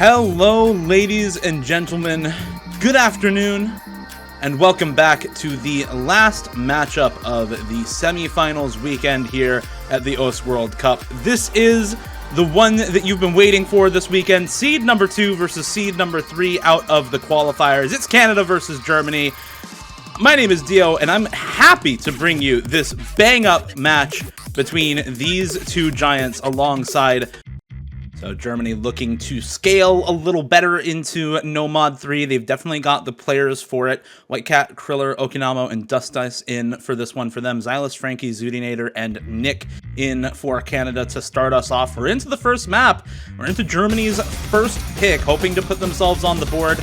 Hello, ladies and gentlemen. Good afternoon, and welcome back to the last matchup of the semifinals weekend here at the OS World Cup. This is the one that you've been waiting for this weekend. Seed number 2 versus seed number 3 out of the qualifiers. It's Canada versus Germany. My name is Dio, and I'm happy to bring you this bang-up match between these two giants alongside. So Germany looking to scale a little better into No Mod 3. They've definitely got the players for it. WhiteCat, Criller, Okinamo, and Dustice in for this one for them. Zylice, Frankie, Xootynator, and Nick in for Canada to start us off. We're into the first map. We're into Germany's first pick, hoping to put themselves on the board.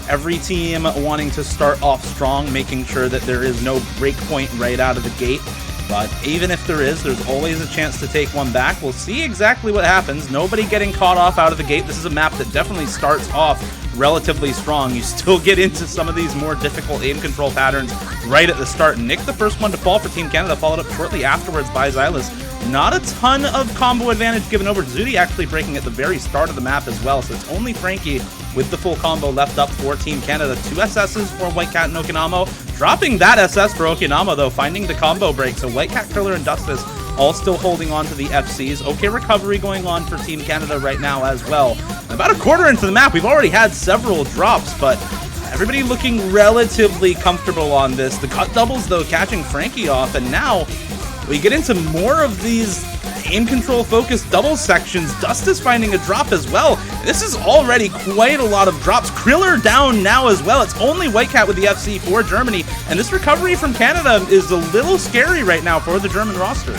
Every team wanting to start off strong, making sure that there is no break point right out of the gate. But even if there is, there's always a chance to take one back. We'll see exactly what happens. Nobody getting caught off out of the gate. This is a map that definitely starts off relatively strong. You still get into some of these more difficult aim control patterns right at the start. Nick, the first one to fall for Team Canada, followed up shortly afterwards by Zylice. Not a ton of combo advantage given over. Zooty actually breaking at the very start of the map as well. So it's only Frankie with the full combo left up for Team Canada. 2 SSs for WhiteCat and Okinamo. Dropping that SS for Okinamo, though, finding the combo break. So WhiteCat, Criller, and Dustice all still holding on to the FCs. Okay, recovery going on for Team Canada right now as well. About a quarter into the map, we've already had several drops, but everybody looking relatively comfortable on this. The cut doubles, though, catching Frankie off, and now we get into more of these aim control focused double sections. Dustice finding a drop as well. This is already quite a lot of drops. Criller down now as well. It's only WhiteCat with the FC for Germany, and this recovery from Canada is a little scary right now for the German roster.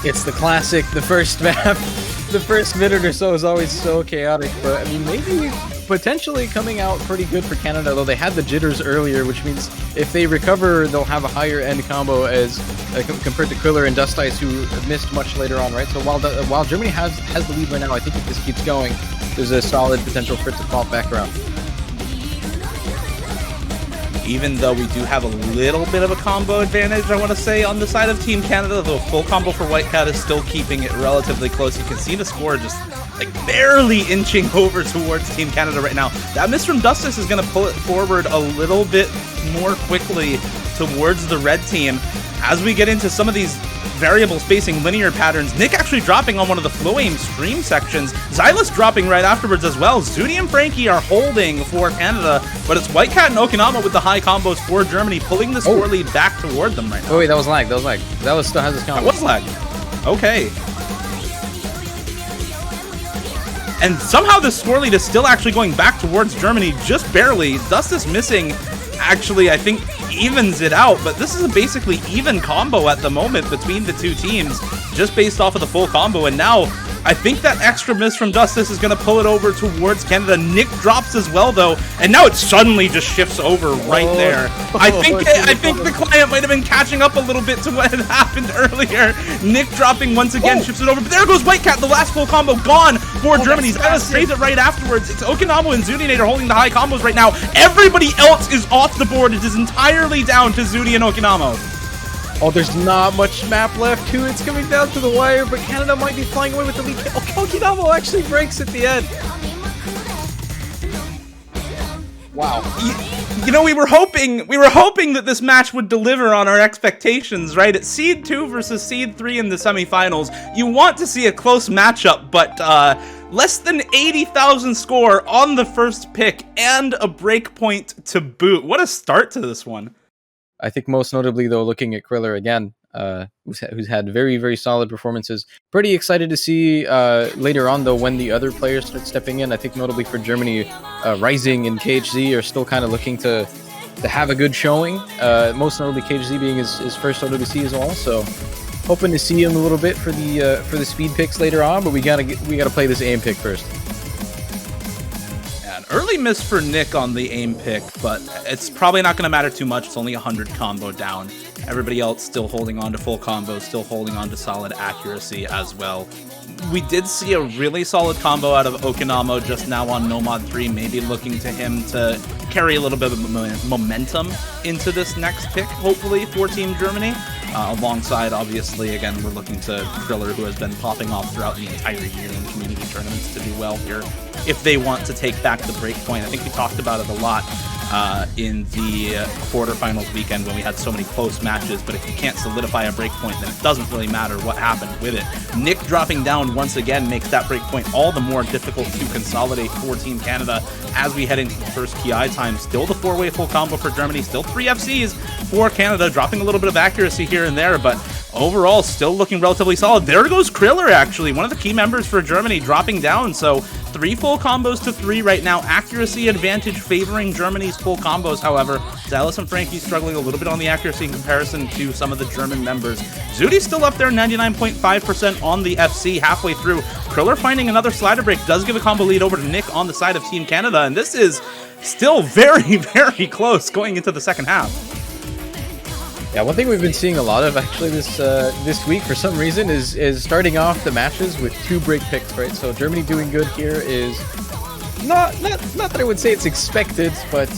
It's the classic, the first map. The first minute or so is always so chaotic, but I mean, maybe potentially coming out pretty good for Canada, though they had the jitters earlier, which means if they recover, they'll have a higher end combo as compared to Criller and Dustice, who missed much later on, right? So while Germany has the lead right now, I think if this keeps going, there's a solid potential for it to fall back around. Even though we do have a little bit of a combo advantage, I want to say, on the side of Team Canada, the full combo for WhiteCat is still keeping it relatively close. You can see the score just like barely inching over towards Team Canada right now. That miss from Dustice is going to pull it forward a little bit more quickly towards the red team as we get into some of these variable spacing linear patterns. Nick actually dropping on one of the flow aim stream sections. Zylice dropping right afterwards as well. Zooty and Frankie are holding for Canada, but it's WhiteCat and Okinamo with the high combos for Germany, pulling the score lead back toward them right now. Oh wait, that was lag. Zylice still has his combo. That was lag. Okay. And somehow the score lead is still actually going back towards Germany, just barely. Dustice missing actually, I think, evens it out, but this is a basically even combo at the moment between the two teams, just based off of the full combo. And now I think that extra miss from Dustice is going to pull it over towards Canada. Nick drops as well, though, and now it suddenly just shifts over right there. I think the client might have been catching up a little bit to what had happened earlier. Nick dropping once again, shifts it over, but there goes WhiteCat, the last full combo gone for Germany. Zylice saves it right afterwards. It's Okinamo and Xootynator holding the high combos right now. Everybody else is off the board. It is entirely down to Zooty and Okinamo. Oh, there's not much map left, too. It's coming down to the wire, but Canada might be flying away with the lead. Okinamo actually breaks at the end. Wow. You know, we were hoping that this match would deliver on our expectations, right? It's Seed 2 versus Seed 3 in the semifinals. You want to see a close matchup, but less than 80,000 score on the first pick and a break point to boot. What a start to this one. I think most notably, though, looking at Criller again, who's had very, very solid performances. Pretty excited to see later on, though, when the other players start stepping in. I think notably for Germany, Risiing and KHZ are still kind of looking to have a good showing. Most notably KHZ being his first OWC as well. So hoping to see him a little bit for the speed picks later on, but we gotta play this aim pick first. Early miss for Nick on the aim pick, but it's probably not going to matter too much. It's only 100 combo down. Everybody else still holding on to full combos, still holding on to solid accuracy as well. We did see a really solid combo out of Okinamo just now on No Mod 3, maybe looking to him to carry a little bit of momentum into this next pick, hopefully, for Team Germany. Alongside, obviously, again, we're looking to Criller, who has been popping off throughout the entire year in community tournaments, to do well here if they want to take back the breakpoint. I think we talked about it a lot in the quarterfinals weekend when we had so many close matches, but if you can't solidify a breakpoint, then it doesn't really matter what happened with it. Nick dropping down once again makes that breakpoint all the more difficult to consolidate for Team Canada as we head into the first PI time. Still the 4-way full combo for Germany, still 3 FCs for Canada, dropping a little bit of accuracy here and there, but overall still looking relatively solid. There goes Criller, actually, one of the key members for Germany, dropping down. So 3 full combos to 3 right now. Accuracy advantage favoring Germany's full combos, however. Zylice and Frankie struggling a little bit on the accuracy in comparison to some of the German members. Xooty's still up there, 99.5% on the FC halfway through. Criller finding another slider break does give a combo lead over to Nick on the side of Team Canada, and this is still very, very close going into the second half. Yeah, one thing we've been seeing a lot of actually this week for some reason is starting off the matches with 2 break picks, right? So Germany doing good here is not that I would say it's expected, but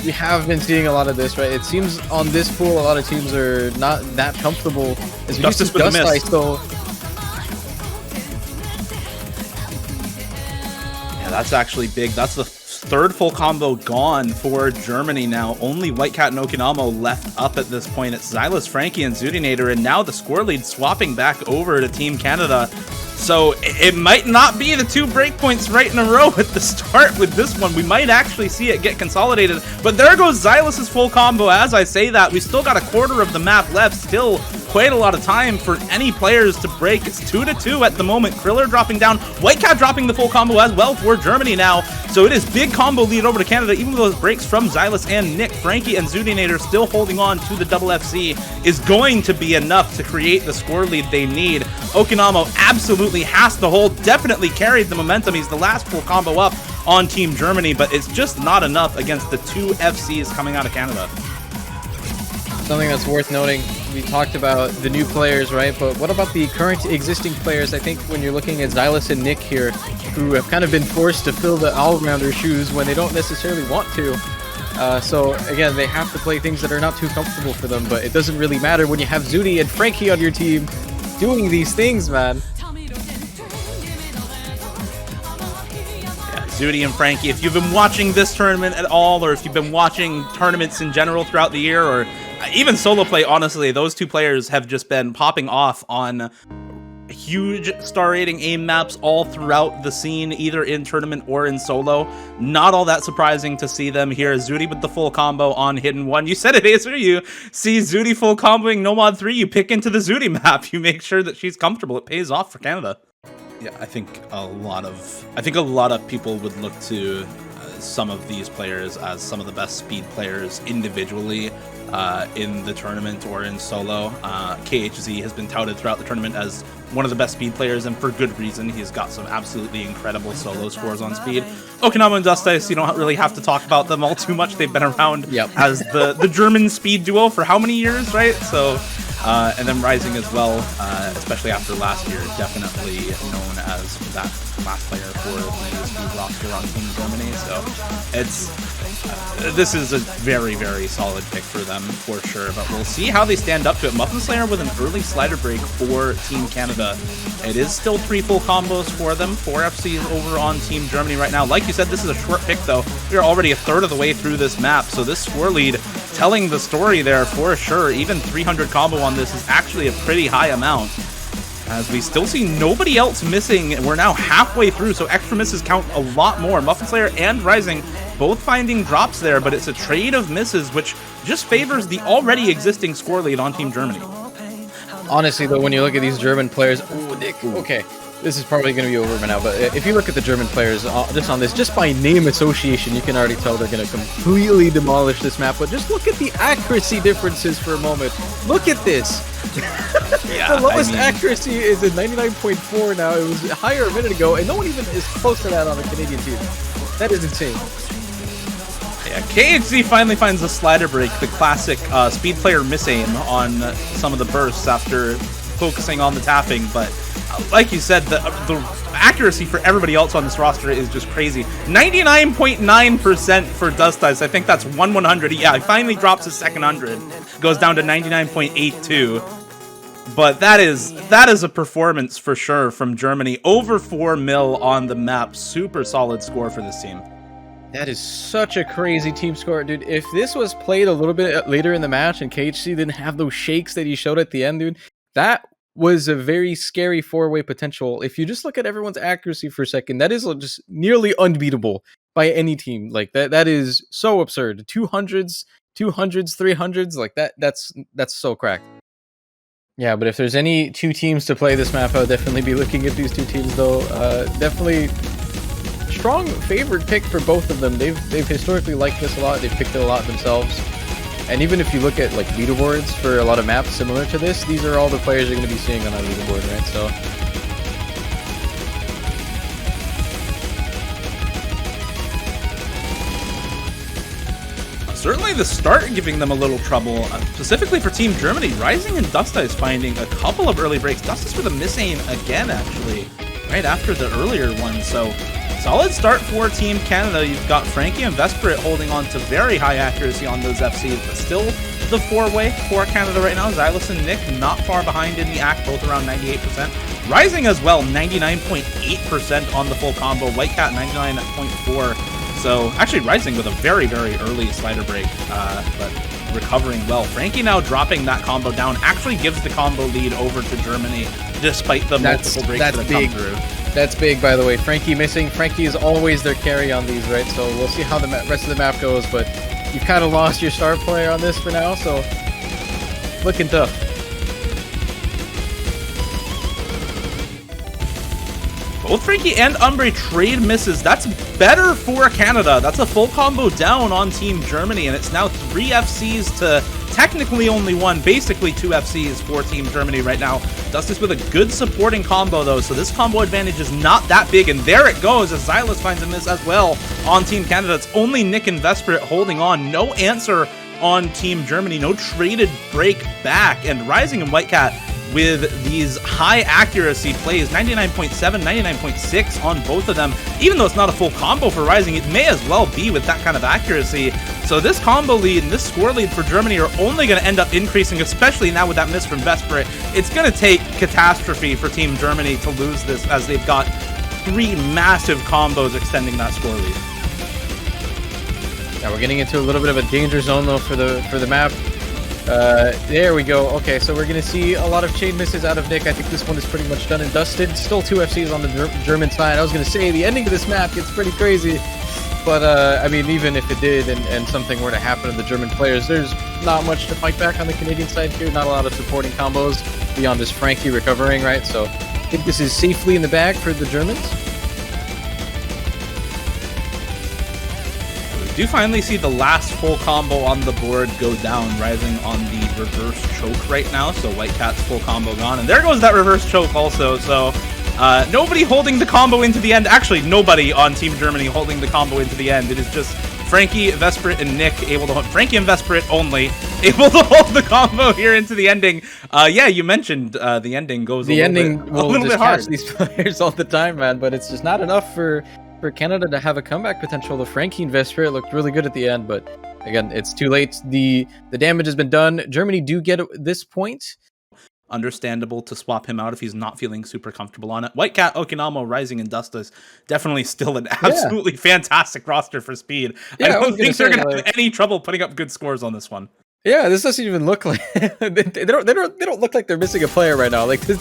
we have been seeing a lot of this, right? It seems on this pool a lot of teams are not that comfortable as we Dustice with the miss. So yeah, that's actually big. That's the 3rd full combo gone for Germany now. Only WhiteCat and Okinamo left up at this point. It's Zylice, Frankie, and Xootynator, and now the score lead swapping back over to Team Canada. So it might not be the 2 breakpoints right in a row at the start with this one. We might actually see it get consolidated. But there goes Zylice's full combo. As I say that, we still got a quarter of the map left. Still quite a lot of time for any players to break. It's 2-2 at the moment. Criller dropping down. WhiteCat dropping the full combo as well for Germany now. So it is big combo lead over to Canada, even with those breaks from Zylice and Nick. Frankie and Xootynator still holding on to the double FC is going to be enough to create the score lead they need. Okinamo absolutely has to hold, definitely carried the momentum. He's the last full combo up on Team Germany, but it's just not enough against the 2 FCs coming out of Canada. something that's worth noting, we talked about the new players, right? But what about the current existing players? I think when you're looking at Zylice and Nick here, who have kind of been forced to fill the all-rounder shoes when they don't necessarily want to. So again, they have to play things that are not too comfortable for them, but it doesn't really matter when you have Zooty and Frankie on your team doing these things, man. Zooty and Frankie, if you've been watching this tournament at all, or if you've been watching tournaments in general throughout the year, or even solo play, honestly, those two players have just been popping off on huge star rating aim maps all throughout the scene, either in tournament or in solo. Not all that surprising to see them here. Zooty with the full combo on Hidden 1. You said it, Acer. You see Zooty full comboing No Mod 3, you pick into the Zooty map. You make sure that she's comfortable. It pays off for Canada. Yeah, I think a lot of people would look to some of these players as some of the best speed players individually in the tournament or in solo. KHZ has been touted throughout the tournament as one of the best speed players, and for good reason. He's got some absolutely incredible solo scores on speed. Okinamo and Dustice, you don't really have to talk about them all too much. They've been around as the German speed duo for how many years, right? So. And then Risiing as well, especially after last year, definitely known as that last player for the speed roster on Team Germany. So this is a very, very solid pick for them for sure. But we'll see how they stand up to it. Muffin Slayer with an early slider break for Team Canada. It is still 3 full combos for them. 4 FCs over on Team Germany right now. Like you said, this is a short pick though. We are already a third of the way through this map, so this score lead telling the story there for sure. Even 300 combo on this is actually a pretty high amount, as we still see nobody else missing. We're now halfway through, so extra misses count a lot more. Muffin Slayer and Risiing both finding drops there, but it's a trade of misses, which just favors the already existing score lead on Team Germany. Honestly, though, when you look at these German players, okay, this is probably going to be over by now, but if you look at the German players just by name association, you can already tell they're going to completely demolish this map. But just look at the accuracy differences for a moment. Look at this. The lowest accuracy is at 99.4 now. It was higher a minute ago, and no one even is close to that on the Canadian team. That is insane. Yeah, KHZ finally finds the slider break, the classic speed player misaim on some of the bursts after focusing on the tapping, but like you said, the accuracy for everybody else on this roster is just crazy. 99.9% for Dustice. I think that's 1/100. Yeah, he finally drops his second 100. Goes down to 99.82. But that is a performance for sure from Germany. Over 4 mil on the map. Super solid score for this team. That is such a crazy team score, dude. If this was played a little bit later in the match and KHC didn't have those shakes that he showed at the end, dude, that was a very scary 4-way potential. If you just look at everyone's accuracy for a second, that is just nearly unbeatable by any team. Like that is so absurd. 200s, 300s, like that's so cracked. Yeah, but if there's any two teams to play this map, I would definitely be looking at these two teams, though. Definitely strong favored pick for both of them. They've historically liked this a lot. They've picked it a lot themselves. And even if you look at like leaderboards for a lot of maps similar to this, these are all the players you're going to be seeing on our leaderboard, right? So certainly the start giving them a little trouble, specifically for Team Germany. Risiing and Dustice finding a couple of early breaks. Dustice with a miss aim again, actually, right after the earlier one. So solid start for Team Canada. You've got Frankie and Vespirit holding on to very high accuracy on those FCs, but still the 4-way for Canada right now. Zylice and Nick not far behind in the act, both around 98%. Risiing as well, 99.8% on the full combo. WhiteCat 99.4%. So actually Risiing with a very, very early slider break, but recovering well. Frankie now dropping that combo down actually gives the combo lead over to Germany, despite the multiple breaks that have come through. That's big, by the way. Frankie missing. Frankie is always their carry on these, right? So we'll see how the rest of the map goes, but you've kind of lost your star player on this for now, so looking tough. Both Frankie and Umbre trade misses. That's better for Canada. That's a full combo down on Team Germany, and it's now 3 FCs to technically only 1, basically 2 FCs for Team Germany right now. Dustice with a good supporting combo, though, so this combo advantage is not that big, and there it goes as Zylice finds a miss as well on Team Canada. It's only Nick and Vespirit holding on. No answer on Team Germany. No traded break back, and Risiing and WhiteCat with these high accuracy plays, 99.7, 99.6 on both of them. Even though it's not a full combo for Risiing, it may as well be with that kind of accuracy. So this combo lead and this score lead for Germany are only going to end up increasing, especially now with that miss from Vespirit. It's going to take catastrophe for Team Germany to lose this, as they've got 3 massive combos extending that score lead. Now we're getting into a little bit of a danger zone, though, for the map. There we go. Okay, so we're going to see a lot of chain misses out of Nick. I think this one is pretty much done and dusted. Still 2 FCs on the German side. I was going to say, the ending of this map gets pretty crazy. But, I mean, even if it did and something were to happen to the German players, there's not much to fight back on the Canadian side here. Not a lot of supporting combos beyond just Frankie recovering, right? So I think this is safely in the bag for the Germans. Do finally see the last full combo on the board go down, Risiing on the reverse choke right now. So WhiteCat's full combo gone, and there goes that reverse choke also. So nobody holding the combo into the end. Actually, nobody on Team Germany holding the combo into the end. It is just Frankie, Vespirit, and Nick able to hold. Frankie and Vespirit only able to hold the combo here into the ending. Yeah, you mentioned the ending goes the ending will little just bit hard. catch these players all the time, man. But it's just not enough for Canada to have a comeback potential. The Frankie and Vespirit looked really good at the end, but again, it's too late. The damage has been done. Germany do get this point. Understandable to swap him out if he's not feeling super comfortable on it. WhiteCat, Okinamo, Risiing, and Dustice definitely still an absolutely fantastic roster for speed. I don't think they're going to have any trouble putting up good scores on this one. Yeah, this doesn't even look like they don't look like they're missing a player right now. Like this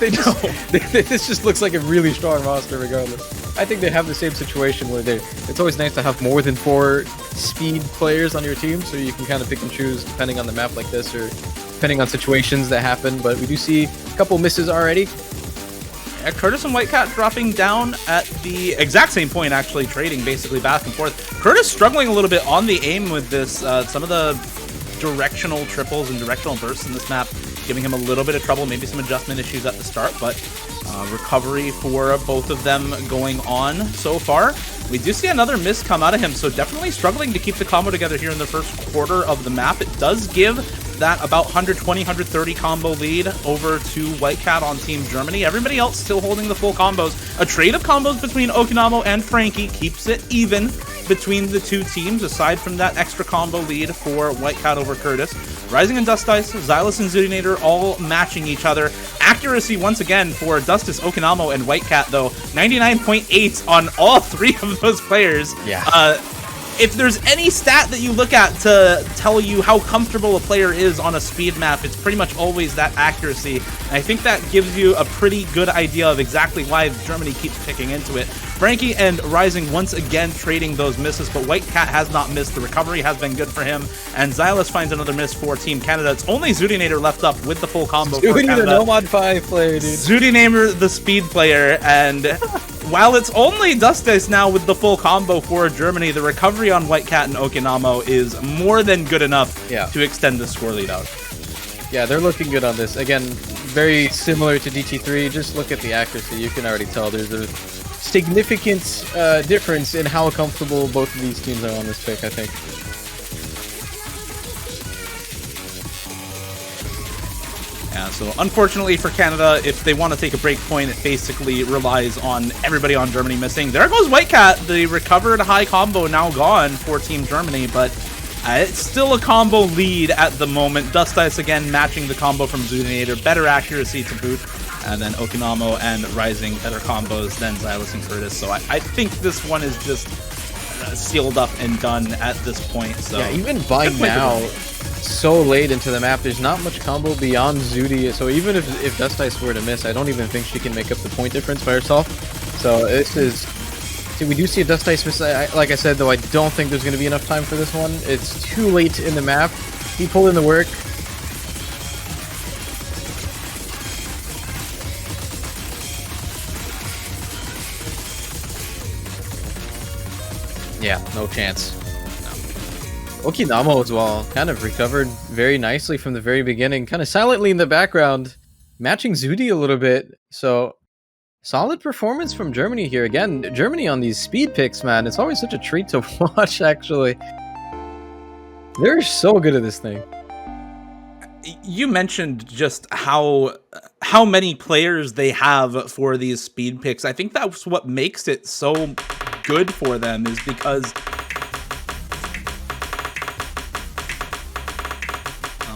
just looks like a really strong roster regardless. I think they have the same situation where it's always nice to have more than 4 speed players on your team, so you can kind of pick and choose depending on the map like this or depending on situations that happen. But we do see a couple misses already. Yeah, Kurtis and WhiteCat dropping down at the exact same point, actually trading basically back and forth. Kurtis struggling a little bit on the aim with this. Some of the directional triples and directional bursts in this map giving him a little bit of trouble, maybe some adjustment issues at the start, but recovery for both of them going on so far. We do see another miss come out of him, so definitely struggling to keep the combo together here in the first quarter of the map. It does give that about 120, 130 combo lead over to WhiteCat on Team Germany. Everybody else still holding the full combos. A trade of combos between Okinamo and Frankie keeps it even between the two teams, aside from that extra combo lead for WhiteCat over Kurtis. Risiing and Dustice, Zylice and Xootynator all matching each other. Accuracy once again for Dustice, Okinamo, and WhiteCat though, 99.8 on all three of those players. Yeah. If there's any stat that you look at to tell you how comfortable a player is on a speed map, it's pretty much always that accuracy. And I think that gives you a pretty good idea of exactly why Germany keeps picking into it. Frankie and Risiing once again trading those misses, but WhiteCat has not missed. The recovery has been good for him, and Zylice finds another miss for Team Canada. It's only Xootynator left up with the full combo for Canada. No mod 5 player, dude. Xootynator, the speed player, and while it's only Dustice now with the full combo for Germany, the recovery on WhiteCat and Okinamo is more than good enough to extend the score lead out. Yeah, they're looking good on this. Again, very similar to DT3. Just look at the accuracy. You can already tell there's a significant difference in how comfortable both of these teams are on this pick, I think. Yeah, so unfortunately for Canada, if they want to take a break point, it basically relies on everybody on Germany missing. There goes WhiteCat, the recovered high combo now gone for Team Germany, but it's still a combo lead at the moment. Dustice again matching the combo from Xootynator, better accuracy to boot, and then Okinamo and Risiing better combos than Zylice and Kurtis. So I think this one is just sealed up and done at this point. So yeah, even by now, so late into the map, there's not much combo beyond Zooty. So even if Dustice were to miss, I don't even think she can make up the point difference by herself. So this is... See, we do see a Dustice miss. Like I said, though, I don't think there's going to be enough time for this one. It's too late in the map. He pulled in the work. Yeah, no chance. No. Okinamo as well, kind of recovered very nicely from the very beginning, kind of silently in the background, matching Zooty a little bit. So solid performance from Germany here. Again, Germany on these speed picks, man. It's always such a treat to watch, actually. They're so good at this thing. You mentioned just how many players they have for these speed picks. I think that's what makes it so good for them, is because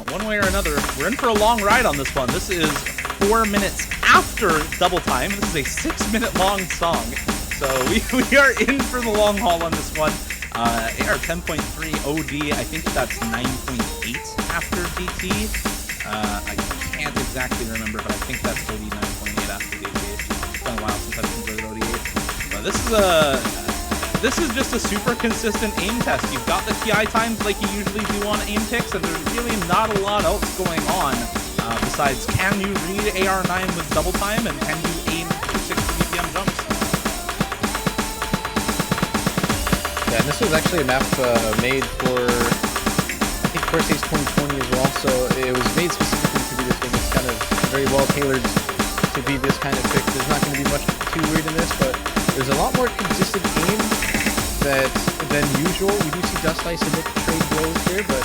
one way or another, we're in for a long ride on this one. This is 4 minutes after double time. This is a 6-minute long song, so we are in for the long haul on this one. AR 10.3 OD, I think that's 9.8 after DT. I can't exactly remember, but I think that's OD 9.8 after DT. It's been a while since I've converted OD8. But this is just a super consistent aim test. You've got the TI times like you usually do on aim picks, and there's really not a lot else going on. Besides, can you read AR9 with double time, and can you aim 60 BPM jumps? Yeah, and this was actually a map made for, I think, Kurtis 2020 as well, so it was made specifically to be this thing. It's kind of very well tailored to be this kind of pick. There's not going to be much too weird in this, but there's a lot more consistent aim than usual. We do see Dustice and Nick trade blows here, but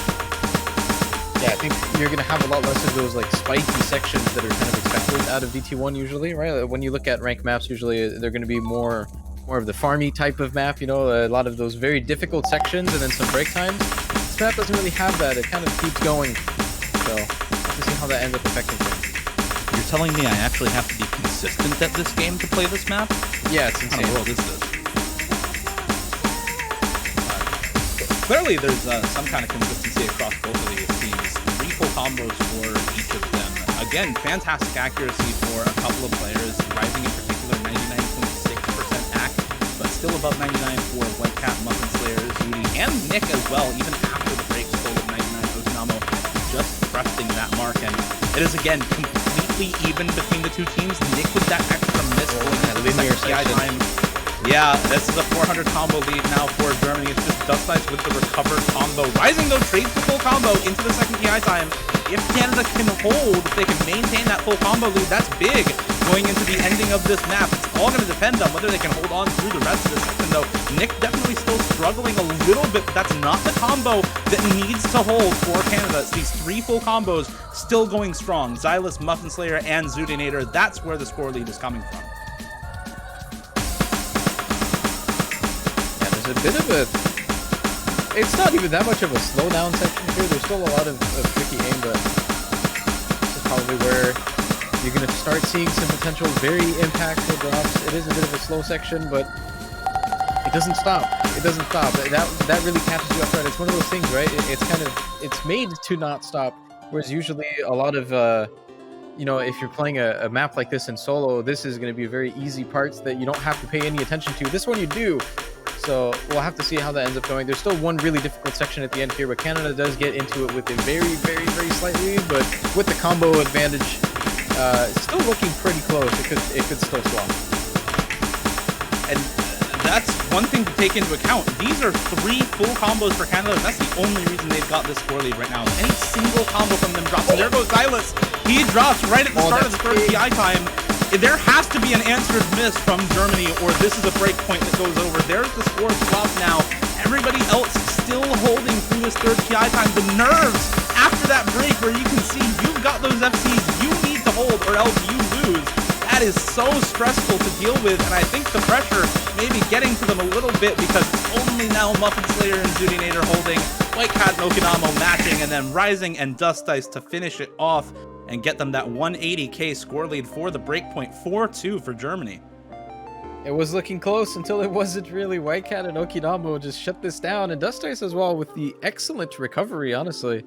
yeah, I think you're going to have a lot less of those like spiky sections that are kind of expected out of DT1 usually, right? When you look at ranked maps, usually they're going to be more of the farmy type of map, you know, a lot of those very difficult sections and then some break times. This map doesn't really have that. It kind of keeps going. So, have to see how that ends up affecting things. You're telling me I actually have to be consistent at this game to play this map? Yeah, it's insane. What kind of world is this? Clearly, there's some kind of consistency across both of these teams. 3 full combos for each of them. Again, fantastic accuracy for a couple of players. Risiing in particular, 99.6% ac, but still above 99 for WhiteCat, Muffin Slayer, Zooty, and Nick as well, even after the break still with 99. Okinamo just cresting that mark, and it is again completely even between the two teams. Nick with that extra miss going at linear CI time. Yeah, this is a 400 combo lead now for Germany. It's just Dustice with the recovered combo. Risiing, though, trades the full combo into the second TI time. If Canada can hold, if they can maintain that full combo lead, that's big going into the ending of this map. It's all going to depend on whether they can hold on through the rest of the section, though. Nick definitely still struggling a little bit, but that's not the combo that needs to hold for Canada. It's these 3 full combos still going strong. Zylice, Muffin Slayer, and Xootynator. That's where the score lead is coming from. There's a bit of a it's not even that much of a slowdown section here. There's still a lot of tricky aim, but this is probably where you're going to start seeing some potential very impactful drops. It is a bit of a slow section, but it doesn't stop. It doesn't stop. That really catches you off guard. It's one of those things, right? It's made to not stop, whereas usually a lot of you know, if you're playing a map like this in solo, this is going to be very easy parts that you don't have to pay any attention to. This one you do. So we'll have to see how that ends up going. There's still one really difficult section at the end here, but Canada does get into it with a very, very, very slight lead. But with the combo advantage, still looking pretty close. It could still swap. And that's one thing to take into account. These are 3 full combos for Canada. That's the only reason they've got this score lead right now. Any single combo from them drops. And there goes Zylice. He drops right at the start of the third PI time. There has to be an answered miss from Germany, or this is a break point that goes over. There's the score swap now. Everybody else still holding through this third PI time. The nerves after that break where you can see you've got those FCs you need to hold or else you lose. That is so stressful to deal with, and I think the pressure may be getting to them a little bit because it's only now Muffin Slayer and Xootynator holding, WhiteCat and Okinamo matching, and then Risiing and Dustice to finish it off and get them that 180k score lead for the breakpoint. 4-2 for Germany. It was looking close until it wasn't really. WhiteCat and Okinamo just shut this down, and Dustice as well with the excellent recovery, honestly.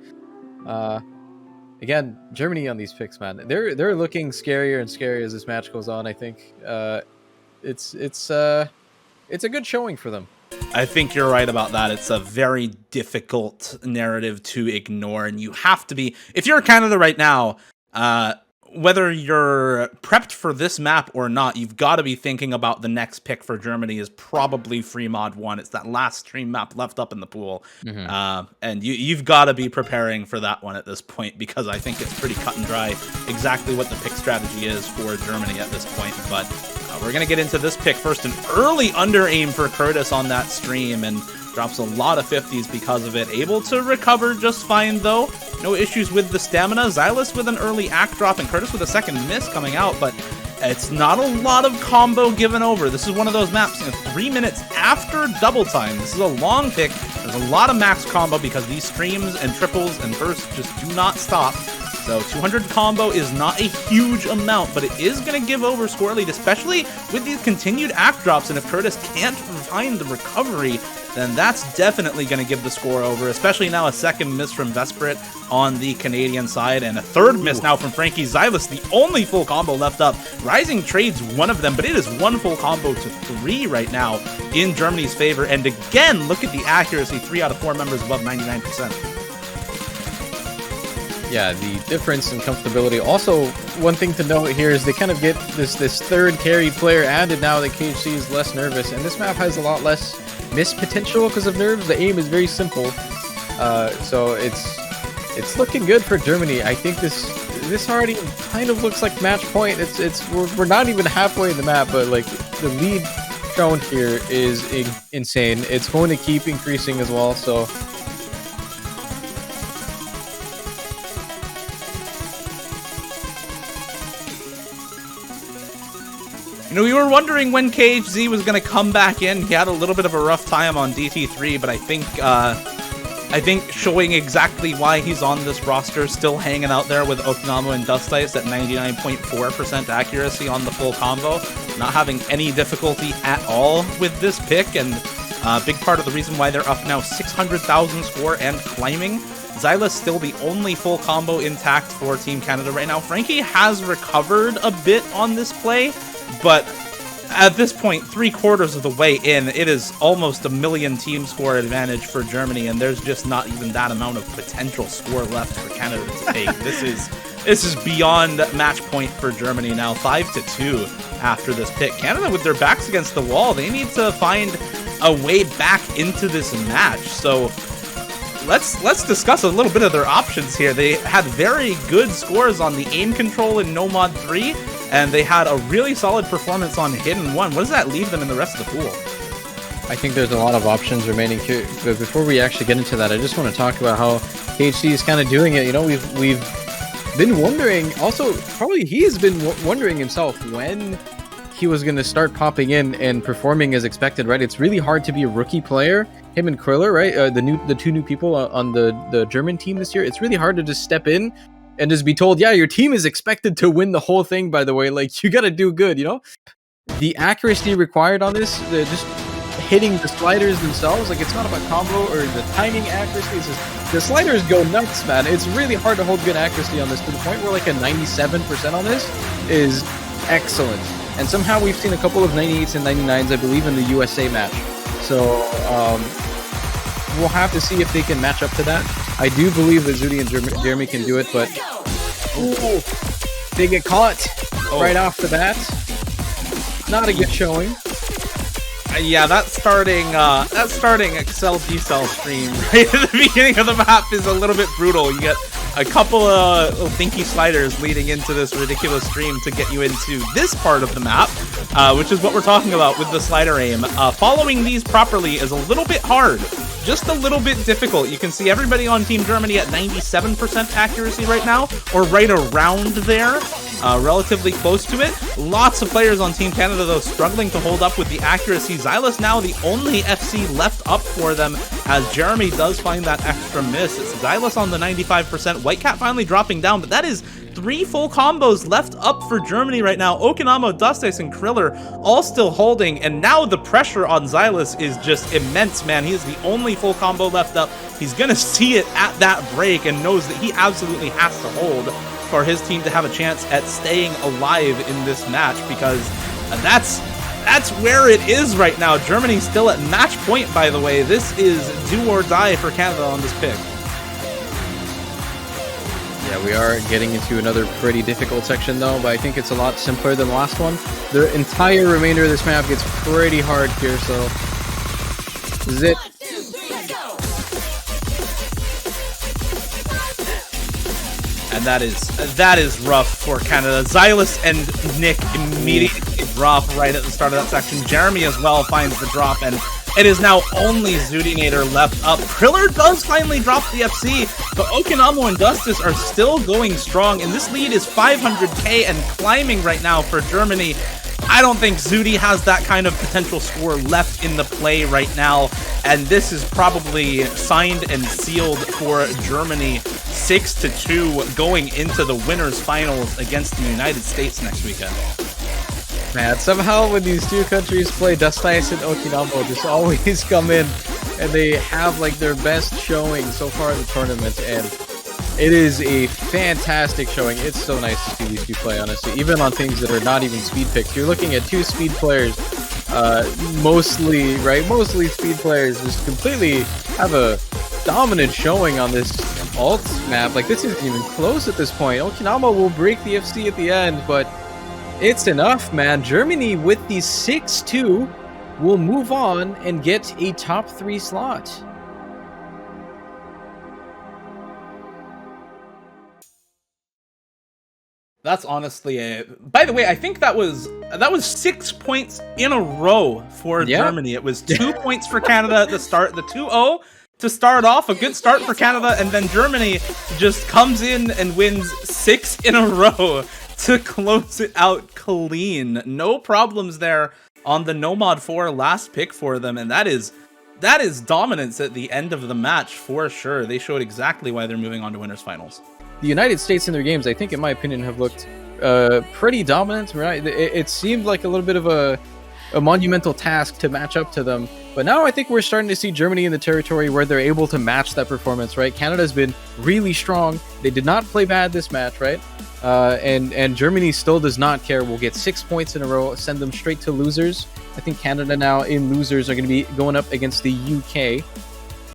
Again, Germany on these picks, man. They're looking scarier and scarier as this match goes on, I think. It's a good showing for them. I think you're right about that. It's a very difficult narrative to ignore, and you have to be, if you're Canada right now, whether you're prepped for this map or not, you've got to be thinking about the next pick for Germany is probably Free Mod 1. It's that last stream map left up in the pool. And you've got to be preparing for that one at this point, because I think it's pretty cut and dry exactly what the pick strategy is for Germany at this point. But we're going to get into this pick first. An early under aim for Kurtis on that stream, and drops a lot of 50s because of it. Able to recover just fine, though. No issues with the stamina. Zylice with an early act drop, and Kurtis with a second miss coming out, but it's not a lot of combo given over. This is one of those maps, 3 minutes after double time. This is a long pick. There's a lot of max combo because these streams and triples and bursts just do not stop. So 200 combo is not a huge amount, but it is going to give over score lead, especially with these continued act drops. And if Kurtis can't find the recovery, then that's definitely going to give the score over, especially now a second miss from Vespirit on the Canadian side, and a third miss now from Frankie. Zylice, the only full combo left up. Risiing trades one of them, but it is 1 full combo to 3 right now in Germany's favor. And again, look at the accuracy, 3 out of 4 members above 99%. Yeah, the difference in comfortability. Also, one thing to note here is they kind of get this third carry player added now that KHC is less nervous, and this map has a lot less miss potential because of nerves. The aim is very simple, so it's looking good for Germany. I think this already kind of looks like match point. We're not even halfway in the map, but like the lead shown here is insane. It's going to keep increasing as well. So. You know, we were wondering when KHZ was going to come back in. He had a little bit of a rough time on DT3, but I think showing exactly why he's on this roster, still hanging out there with Okinamo and Dustice at 99.4% accuracy on the full combo, not having any difficulty at all with this pick, and a big part of the reason why they're up now 600,000 score and climbing. Zylice still the only full combo intact for Team Canada right now. Frankie has recovered a bit on this play, but at this point, 3/4 of the way in, it is almost a million team score advantage for Germany, and there's just not even that amount of potential score left for Canada to take. This is beyond match point for Germany now, 5-2 after this pick. Canada with their backs against the wall, they need to find a way back into this match. So let's discuss a little bit of their options here. They had very good scores on the aim control in No Mod 3, and they had a really solid performance on Hidden 1. What does that leave them in the rest of the pool? I think there's a lot of options remaining here, but before we actually get into that, I just want to talk about how KHC is kind of doing it. You know, we've been wondering, also probably he has been wondering himself when he was going to start popping in and performing as expected, right? It's really hard to be a rookie player him and Criller, right? The two new people on the German team this year. It's really hard to just step in and just be told, yeah, your team is expected to win the whole thing. By the way, like you got to do good, you know. The accuracy required on this, just hitting the sliders themselves, like it's not about combo or the timing accuracy. It's just the sliders go nuts, man. It's really hard to hold good accuracy on this to the point where like a 97% on this is excellent. And somehow we've seen a couple of 98s and 99s, I believe, in the USA match. So we'll have to see if they can match up to that. I do believe that Zooty and Jeremy can do it, but they get caught right off the bat. Not a good showing. Yeah, that starting Excel Decel stream right at the beginning of the map is a little bit brutal. You get a couple of dinky sliders leading into this ridiculous stream to get you into this part of the map, which is what we're talking about with the slider aim. Following these properly is a little bit hard, just a little bit difficult. You can see everybody on Team Germany at 97% accuracy right now, or right around there. Relatively close to it. Lots of players on Team Canada, though, struggling to hold up with the accuracy. Zylice now the only FC left up for them, as Jeremy does find that extra miss. It's Zylice on the 95%. WhiteCat finally dropping down, but that is 3 full combos left up for Germany right now. Okinamo, Dustice, and Criller all still holding, and now the pressure on Zylice is just immense, man. He is the only full combo left up. He's gonna see it at that break and knows that he absolutely has to hold for his team to have a chance at staying alive in this match, because that's where it is right now. Germany's still at match point, by the way. This is do or die for Canada on this pick. Yeah, we are getting into another pretty difficult section though, but I think it's a lot simpler than the last one. The entire remainder of this map gets pretty hard here, so this is it. And that is rough for Canada. Zylice and Nick immediately drop right at the start of that section. Jeremy as well finds the drop, and it is now only Xootynator left up. Criller does finally drop the FC, but Okinamo and Dustice are still going strong, and this lead is 500k and climbing right now for Germany. I don't think Zooty has that kind of potential score left in the play right now, and this is probably signed and sealed for Germany 6-2 going into the winners finals against the United States next weekend. Man, somehow when these two countries play, Dustice and Okinamo just always come in and they have like their best showing so far in the tournament, and it is a fantastic showing. It's so nice to see these two play, honestly, even on things that are not even speed picks. You're looking at two speed players, mostly speed players, just completely have a dominant showing on this alt map. Like, this isn't even close at this point. Okinamo will break the FC at the end, but it's enough, man. Germany with the 6-2 will move on and get a top 3 slot. That's honestly a... By the way, I think that was 6 points in a row for Germany. It was 2 points for Canada at the start, the 2-0 to start off, a good start for Canada, and then Germany just comes in and wins 6 in a row to close it out clean. No problems there on the Nomad 4 last pick for them, and that is dominance at the end of the match for sure. They showed exactly why they're moving on to winners finals. The United States in their games, I think, in my opinion, have looked pretty dominant, right? It seemed like a little bit of a monumental task to match up to them, but now I think we're starting to see Germany in the territory where they're able to match that performance, right? Canada's been really strong. They did not play bad this match, right? And Germany still does not care. We'll get 6 points in a row, send them straight to losers. I think Canada now in losers are going to be going up against the UK.